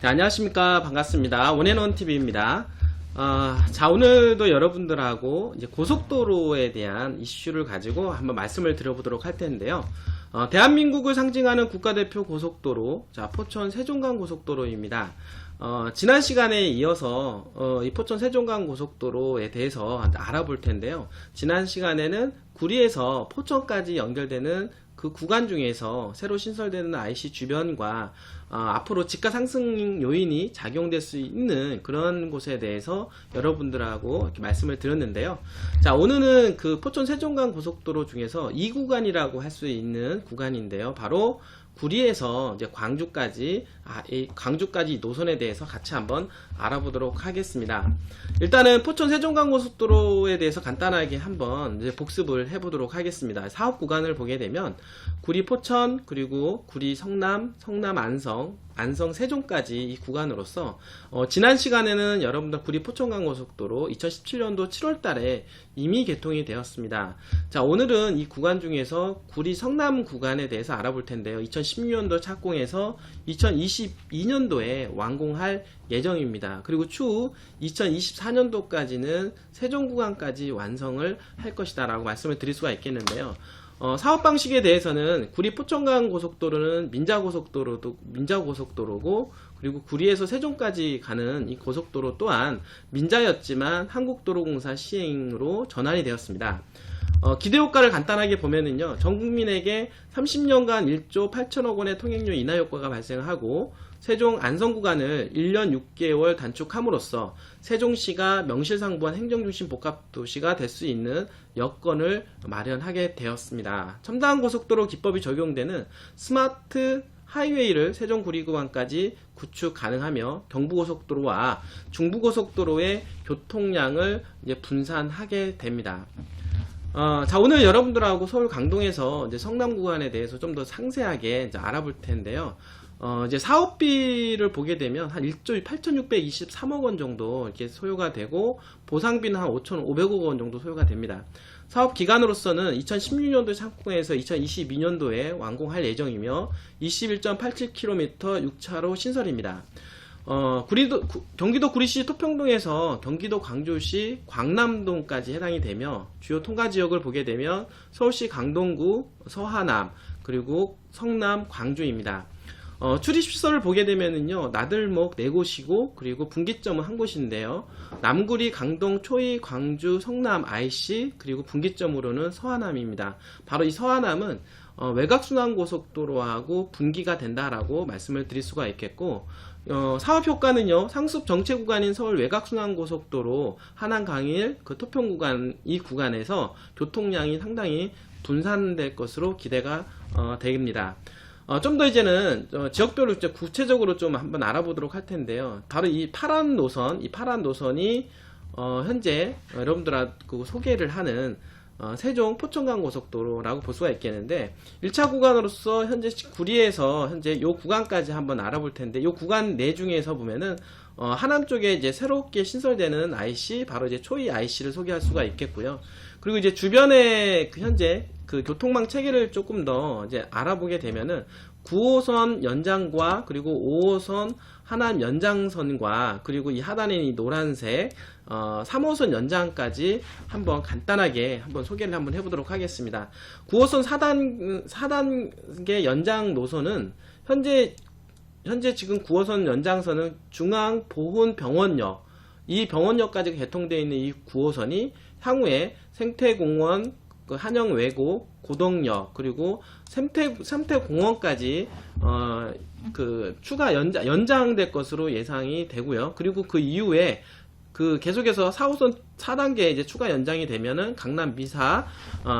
네, 안녕하십니까. 반갑습니다. 원앤원TV입니다. 자, 오늘도 여러분들하고 이제 고속도로에 대한 이슈를 가지고 한번 말씀을 드려보도록 할 텐데요. 대한민국을 상징하는 국가대표 고속도로, 자, 포천 세종간 고속도로입니다. 지난 시간에 이어서 이 포천 세종간 고속도로에 대해서 알아볼 텐데요. 지난 시간에는 구리에서 포천까지 연결되는 그 구간 중에서 새로 신설되는 IC 주변과 앞으로 집가 상승 요인이 작용될 수 있는 그런 곳에 대해서 여러분들하고 이렇게 말씀을 드렸는데요. 자, 오늘은 그 포천 세종간 고속도로 중에서 이 구간이라고 할 수 있는 구간인데요. 바로 구리에서 이제 광주까지 광주까지 노선에 대해서 같이 한번 알아보도록 하겠습니다. 일단은 포천 세종간 고속도로에 대해서 간단하게 한번 이제 복습을 해보도록 하겠습니다. 사업 구간을 보게 되면 구리 포천, 그리고 구리 성남, 성남 안성, 안성 세종까지 이 구간으로서 지난 시간에는 여러분들 구리 포천간 고속도로 2017년도 7월달에 이미 개통이 되었습니다. 자, 오늘은 이 구간 중에서 구리 성남 구간에 대해서 알아볼 텐데요. 2016년도 착공해서 2022년도에 완공할 예정입니다. 그리고 추후 2024년도까지는 세종 구간까지 완성을 할 것이다 라고 말씀을 드릴 수가 있겠는데요. 사업 방식에 대해서는 구리 포천간 고속도로는 민자고속도로고, 그리고 구리에서 세종까지 가는 이 고속도로 또한 민자였지만 한국도로공사 시행으로 전환이 되었습니다. 기대효과를 간단하게 보면은요, 전 국민에게 30년간 1조 8천억 원의 통행료 인하 효과가 발생하고, 세종 안성 구간을 1년 6개월 단축함으로써 세종시가 명실상부한 행정중심 복합도시가 될 수 있는 여건을 마련하게 되었습니다. 첨단 고속도로 기법이 적용되는 스마트 하이웨이를 세종 구리구간까지 구축 가능하며 경부고속도로와 중부고속도로의 교통량을 이제 분산하게 됩니다. 자, 오늘 여러분들하고 서울 강동에서 이제 성남 구간에 대해서 좀 더 상세하게 이제 알아볼 텐데요. 이제 사업비를 보게 되면 한 1조 8,623억 원 정도 이렇게 소요가 되고, 보상비는 한 5,500억 원 정도 소요가 됩니다. 사업 기간으로서는 2016년도에 착공해서 2022년도에 완공할 예정이며 21.87km 6차로 신설입니다. 경기도 구리시 토평동에서 경기도 광주시 광남동까지 해당이 되며, 주요 통과지역을 보게 되면 서울시 강동구, 서하남, 그리고 성남, 광주입니다. 출입시설을 보게 되면은요, 나들목 4곳이고, 그리고 분기점은 한 곳인데요. 남구리, 강동, 초이, 광주, 성남, IC, 그리고 분기점으로는 서하남입니다. 바로 이 서하남은 외곽순환고속도로하고 분기가 된다라고 말씀을 드릴 수가 있겠고, 사업효과는요, 상습 정체 구간인 서울 외곽순환고속도로 하남 강일 그 토평 구간, 이 구간에서 교통량이 상당히 분산될 것으로 기대가 됩니다. 좀 더 이제는 지역별로 구체적으로 좀 한번 알아보도록 할 텐데요. 바로 이 파란 노선이 현재 여러분들하고 소개를 하는 세종 포천간 고속도로라고 볼 수가 있겠는데, 1차 구간으로서 현재 구리에서 현재 요 구간까지 한번 알아볼 텐데, 요 구간 내중에서 보면은 하남 쪽에 이제 새롭게 신설되는 IC, 바로 이제 초이 IC를 소개할 수가 있겠고요. 그리고 이제 주변에 현재 그 교통망 체계를 조금 더 이제 알아보게 되면은 9호선 연장과 그리고 5호선 하남 연장선과, 그리고 이 하단에 이 노란색 3호선 연장까지 한번 간단하게 한번 소개를 한번 해보도록 하겠습니다. 9호선 4단계 연장 노선은 현재 지금 9호선 연장선은 중앙 보훈병원역, 이 병원역까지 개통되어 있는 이 9호선이 향후에 생태공원, 그 한영외고, 고덕역, 그리고 삼태공원까지 그 추가 연장될 것으로 예상이 되고요. 그리고 그 이후에 그 계속해서 4호선 4단계 이제 추가 연장이 되면은 강남 미사,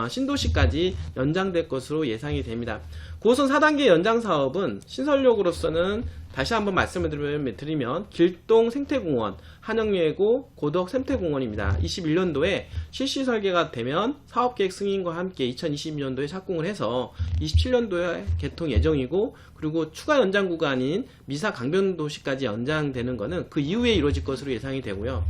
신도시까지 연장될 것으로 예상이 됩니다. 9호선 4단계 연장 사업은 신설역으로서는 다시 한번 말씀을 드리면 길동 생태공원, 한영예고, 고덕 생태공원입니다. 21년도에 실시 설계가 되면 사업계획 승인과 함께 2022년도에 착공을 해서 27년도에 개통 예정이고, 그리고 추가 연장 구간인 미사 강변도시까지 연장되는 것은 그 이후에 이루어질 것으로 예상이 되고요.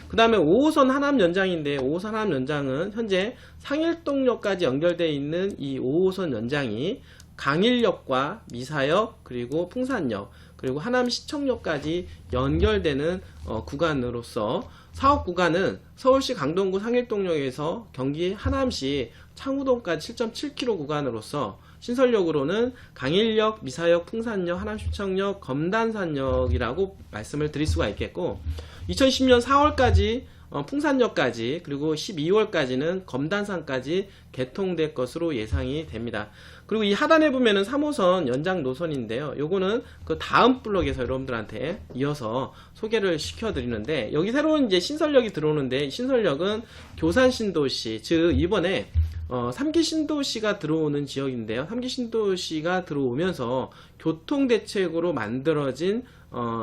그 다음에 5호선 하남 연장인데, 5호선 하남 연장은 현재 상일동역까지 연결되어 있는 이 5호선 연장이 강일역과 미사역, 그리고 풍산역, 그리고 하남시청역까지 연결되는 구간으로서 사업 구간은 서울시 강동구 상일동역에서 경기 하남시 창우동까지 7.7km 구간으로서 신설역으로는 강일역, 미사역, 풍산역, 하남시청역, 검단산역이라고 말씀을 드릴 수가 있겠고 2010년 4월까지 풍산역까지 그리고 12월까지는 검단산까지 개통될 것으로 예상이 됩니다. 그리고 이 하단에 보면은 3호선 연장 노선인데요. 요거는 그 다음 블록에서 여러분들한테 이어서 소개를 시켜드리는데 여기 새로운 이제 신설역이 들어오는데 신설역은 교산 신도시 즉 이번에 3기 신도시가 들어오는 지역인데요. 3기 신도시가 들어오면서 교통대책으로 만들어진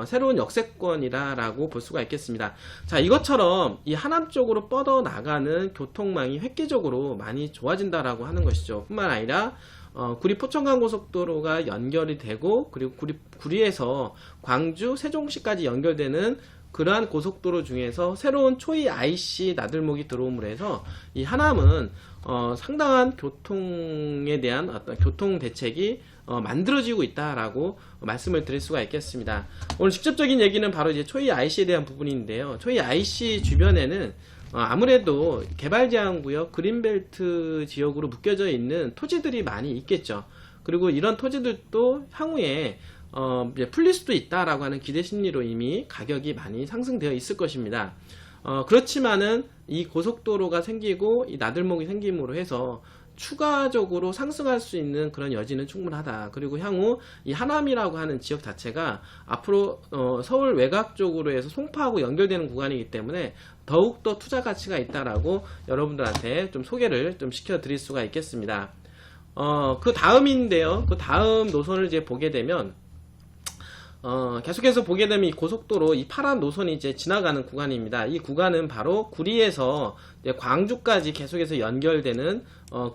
새로운 역세권이라고 볼 수가 있겠습니다. 자, 이것처럼 이 하남 쪽으로 뻗어나가는 교통망이 획기적으로 많이 좋아진다라고 하는 것이죠. 뿐만 아니라 구리 포천간 고속도로가 연결이 되고 그리고 구리에서 광주 세종시까지 연결되는 그러한 고속도로 중에서 새로운 초이 IC 나들목이 들어옴으로 해서 이 하남은 상당한 교통에 대한 어떤 교통 대책이 만들어지고 있다라고 말씀을 드릴 수가 있겠습니다. 오늘 직접적인 얘기는 바로 이제 초이 IC에 대한 부분인데요. 초이 IC 주변에는 아무래도 개발제한구역 그린벨트 지역으로 묶여져 있는 토지들이 많이 있겠죠. 그리고 이런 토지들도 향후에 풀릴 수도 있다라고 하는 기대 심리로 이미 가격이 많이 상승되어 있을 것입니다. 그렇지만은 이 고속도로가 생기고 이 나들목이 생김으로 해서 추가적으로 상승할 수 있는 그런 여지는 충분하다. 그리고 향후 이 하남이라고 하는 지역 자체가 앞으로 서울 외곽 쪽으로 해서 송파하고 연결되는 구간이기 때문에 더욱더 투자 가치가 있다라고 여러분들한테 좀 소개를 좀 시켜드릴 수가 있겠습니다. 그 다음인데요. 그 다음 노선을 이제 보게 되면 계속해서 보게 되면 이 고속도로 이 파란 노선이 이제 지나가는 구간입니다. 이 구간은 바로 구리에서 이제 광주까지 계속해서 연결되는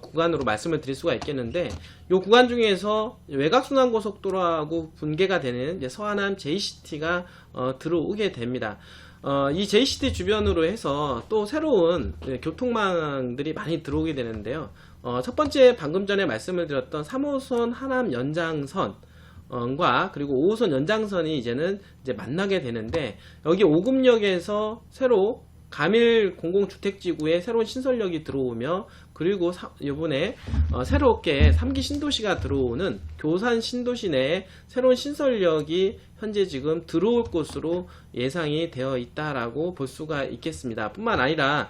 구간으로 말씀을 드릴 수가 있겠는데 이 구간 중에서 외곽순환고속도로하고 분계가 되는 이제 서하남 JCT가 들어오게 됩니다. 이 JCT 주변으로 해서 또 새로운 교통망들이 많이 들어오게 되는데요. 첫 번째 방금 전에 말씀을 드렸던 3호선 하남 연장선 과 그리고 5호선 연장선이 이제는 이제 만나게 되는데 여기 오금역에서 새로 가밀 공공주택지구에 새로운 신설역이 들어오며 그리고 이번에 새롭게 3기 신도시가 들어오는 교산 신도시 내에 새로운 신설역이 현재 지금 들어올 것으로 예상이 되어 있다라고 볼 수가 있겠습니다. 뿐만 아니라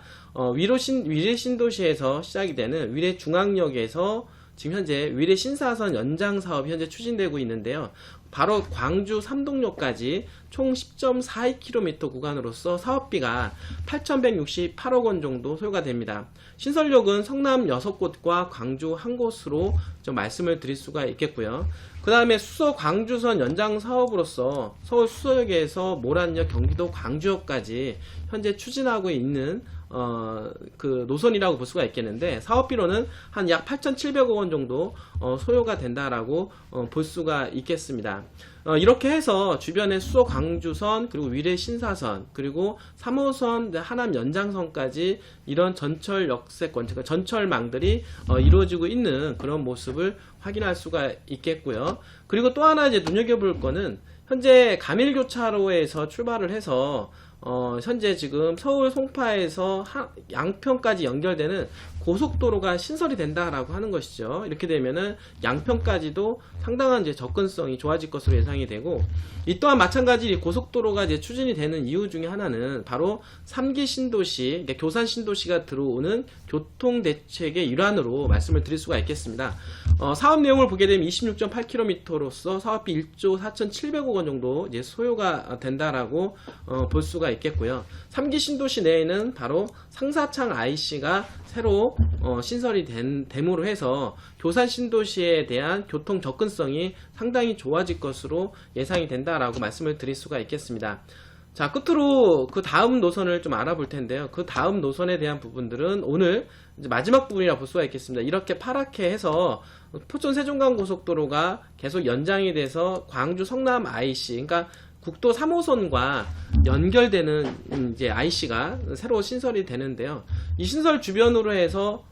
위례 신도시에서 시작이 되는 위례 중앙역에서 지금 현재 위례 신사선 연장 사업이 현재 추진되고 있는데요. 바로 광주 삼동역까지 총 10.42km 구간으로서 사업비가 8,168억 원 정도 소요가 됩니다. 신설역은 성남 6곳과 광주 1곳으로 좀 말씀을 드릴 수가 있겠고요. 그 다음에 수서 광주선 연장 사업으로서 서울 수서역에서 모란역, 경기도 광주역까지 현재 추진하고 있는 그 노선이라고 볼 수가 있겠는데 사업비로는 한 약 8,700억 원 정도 소요가 된다라고 볼 수가 있겠습니다. 이렇게 해서 주변에 수서 광주선 그리고 위례 신사선 그리고 3호선 하남 연장선까지 이런 전철 역세권 즉 전철망들이 이루어지고 있는 그런 모습을 확인할 수가 있겠고요. 그리고 또 하나 이제 눈여겨볼 거는 현재 가밀교차로에서 출발을 해서 현재 지금 서울 송파에서 양평까지 연결되는 고속도로가 신설이 된다라고 하는 것이죠. 이렇게 되면은 양평까지도 상당한 이제 접근성이 좋아질 것으로 예상이 되고 이 또한 마찬가지로 고속도로가 이제 추진이 되는 이유 중에 하나는 바로 3기 신도시, 그러니까 교산 신도시가 들어오는 교통대책의 일환으로 말씀을 드릴 수가 있겠습니다. 사업 내용을 보게 되면 26.8km로서 사업비 1조 4,700억 원 정도 이제 소요가 된다라고 볼 수가 있겠고요. 3기 신도시 내에는 바로 상사창 IC가 새로 신설이 됨으로 해서 교산 신도시에 대한 교통 접근성이 상당히 좋아질 것으로 예상이 된다라고 말씀을 드릴 수가 있겠습니다. 자, 끝으로 그 다음 노선을 좀 알아볼 텐데요. 그 다음 노선에 대한 부분들은 오늘 이제 마지막 부분이라 볼 수가 있겠습니다. 이렇게 파랗게 해서 포천 세종간 고속도로가 계속 연장이 돼서 광주 성남 IC, 그러니까 국도 3호선과 연결되는 이제 IC가 새로 신설이 되는데요. 이 신설 주변으로 해서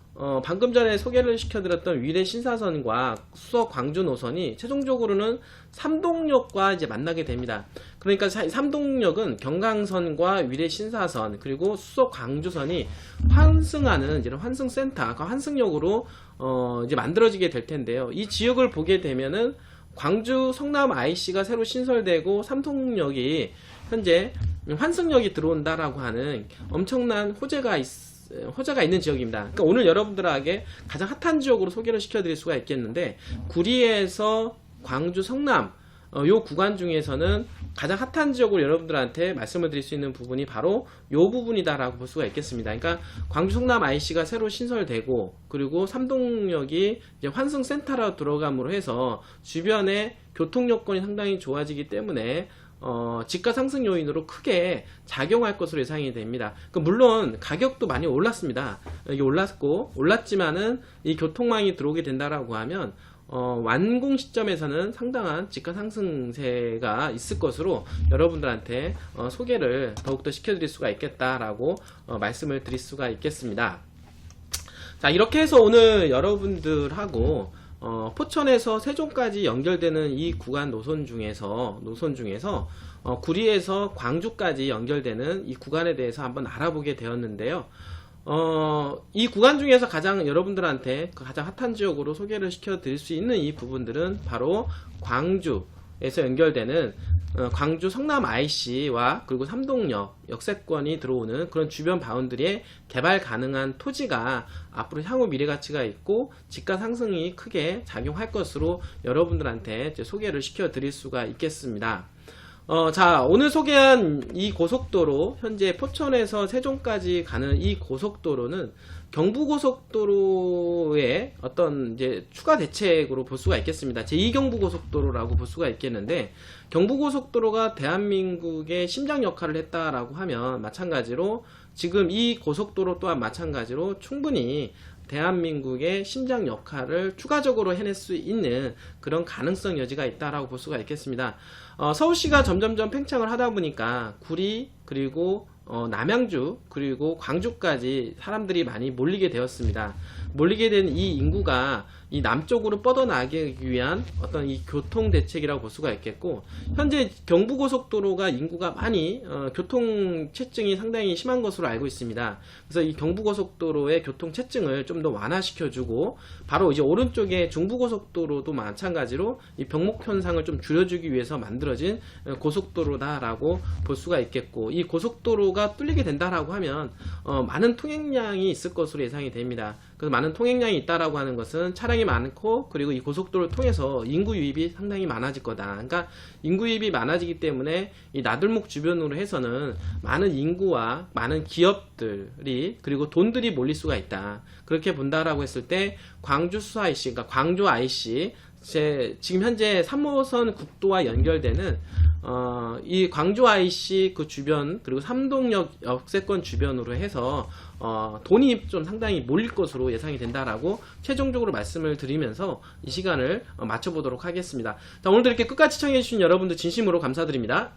방금 전에 소개를 시켜드렸던 위례 신사선과 수서 광주 노선이 최종적으로는 삼동역과 이제 만나게 됩니다. 그러니까 삼동역은 경강선과 위례 신사선 그리고 수서 광주선이 환승하는 이런 환승센터, 환승역으로 이제 만들어지게 될 텐데요. 이 지역을 보게 되면은 광주 성남 IC가 새로 신설되고 삼동역이 현재 환승역이 들어온다라고 하는 엄청난 호재가 있는 지역입니다. 그러니까 오늘 여러분들에게 가장 핫한 지역으로 소개를 시켜드릴 수가 있겠는데, 구리에서 광주 성남 요 구간 중에서는 가장 핫한 지역으로 여러분들한테 말씀을 드릴 수 있는 부분이 바로 요 부분이다라고 볼 수가 있겠습니다. 그러니까 광주 성남 IC가 새로 신설되고, 그리고 삼동역이 이제 환승센터로 들어감으로 해서 주변의 교통 여건이 상당히 좋아지기 때문에 집가 상승 요인으로 크게 작용할 것으로 예상이 됩니다. 물론 가격도 많이 올랐습니다. 이게 올랐지만은 이 교통망이 들어오게 된다라고 하면 완공 시점에서는 상당한 집가 상승세가 있을 것으로 여러분들한테 소개를 더욱더 시켜드릴 수가 있겠다라고 말씀을 드릴 수가 있겠습니다. 자, 이렇게 해서 오늘 여러분들하고 포천에서 세종까지 연결되는 이 구간 노선 중에서 구리에서 광주까지 연결되는 이 구간에 대해서 한번 알아보게 되었는데요. 이 구간 중에서 가장 여러분들한테 가장 핫한 지역으로 소개를 시켜 드릴 수 있는 이 부분들은 바로 광주에서 연결되는 광주 성남 IC와 그리고 삼동역 역세권이 들어오는 그런 주변 바운드리에 개발 가능한 토지가 앞으로 향후 미래 가치가 있고 집가 상승이 크게 작용할 것으로 여러분들한테 이제 소개를 시켜 드릴 수가 있겠습니다. 자, 오늘 소개한 이 고속도로, 현재 포천에서 세종까지 가는 이 고속도로는 경부고속도로의 어떤 이제 추가 대책으로 볼 수가 있겠습니다. 제2경부고속도로라고 볼 수가 있겠는데, 경부고속도로가 대한민국의 심장 역할을 했다라고 하면 마찬가지로 지금 이 고속도로 또한 마찬가지로 충분히 대한민국의 심장 역할을 추가적으로 해낼 수 있는 그런 가능성 여지가 있다라고 볼 수가 있겠습니다. 서울시가 점점점 팽창을 하다 보니까 구리, 그리고 남양주, 그리고 광주까지 사람들이 많이 몰리게 되었습니다. 몰리게 된 이 인구가 이 남쪽으로 뻗어나가기 위한 어떤 이 교통 대책이라고 볼 수가 있겠고, 현재 경부고속도로가 인구가 많이 교통체증이 상당히 심한 것으로 알고 있습니다. 그래서 이 경부고속도로의 교통체증을 좀 더 완화시켜주고, 바로 이제 오른쪽에 중부고속도로도 마찬가지로 이 병목 현상을 좀 줄여주기 위해서 만들어진 고속도로다라고 볼 수가 있겠고, 이 고속도로가 뚫리게 된다라고 하면 많은 통행량이 있을 것으로 예상이 됩니다. 그래서 많은 통행량이 있다라고 하는 것은 차량이 많고, 그리고 이 고속도로를 통해서 인구 유입이 상당히 많아질 거다. 그러니까 인구 유입이 많아지기 때문에 이 나들목 주변으로 해서는 많은 인구와 많은 기업들이, 그리고 돈들이 몰릴 수가 있다. 그렇게 본다라고 했을 때 광주 수서 IC, 그러니까 광주 IC, 지금 현재 3호선 국도와 연결되는 이 광주 IC 그 주변, 그리고 삼동역 역세권 주변으로 해서 돈이 좀 상당히 몰릴 것으로 예상이 된다라고 최종적으로 말씀을 드리면서 이 시간을 마쳐보도록 하겠습니다. 자, 오늘도 이렇게 끝까지 시청해주신 여러분들 진심으로 감사드립니다.